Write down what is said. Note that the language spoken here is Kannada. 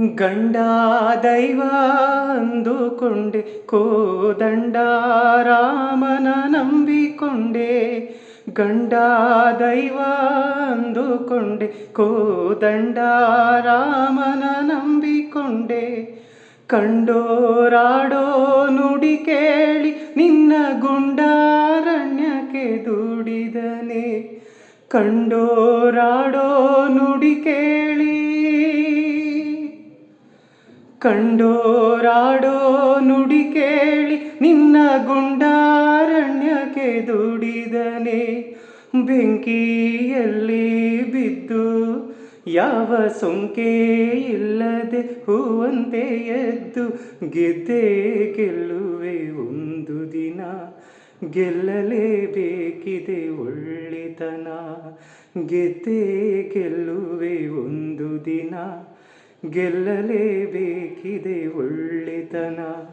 ಗಂಡ ದೈವ ಅಂದುಕೊಂಡೆ, ಕೋದಂಡ ರಾಮನ ನಂಬಿಕೊಂಡೆ. ಗಂಡ ದೈವ ಅಂದುಕೊಂಡೆ, ಕೋದಂಡ ರಾಮನ ನಂಬಿಕೊಂಡೆ. ಕಂಡೋರಾಡೋ ನುಡಿ ಕೇಳಿ ನಿನ್ನ ಗುಂಡಾರಣ್ಯಕ್ಕೆ ದುಡಿದನೆ. ಕಂಡೋರಾಡೋ ನುಡಿ ಕೇಳಿ, ಕಂಡೋರಾಡೋ ನುಡಿ ಕೇಳಿ ನಿನ್ನ ಗುಂಡಾರಣ್ಯಕ್ಕೆ ದುಡಿದನೆ. ಬೆಂಕಿಯಲ್ಲಿ ಬಿದ್ದು ಯಾವ ಸೊಂಕೆ ಇಲ್ಲದೆ ಹೂವಂತೆ ಎದ್ದು ಗೆದ್ದೆ ಗೆಲ್ಲುವೆ ಒಂದು ದಿನ. ಗೆಲ್ಲಲೇಬೇಕಿದೆ ಒಳ್ಳೆತನ, ಗೆದ್ದೆ ಗೆಲ್ಲುವೆ ಒಂದು ದಿನ. ಗೆಲ್ಲಲೇಬೇಕಿದೆ ಒಳ್ಳೆತನ.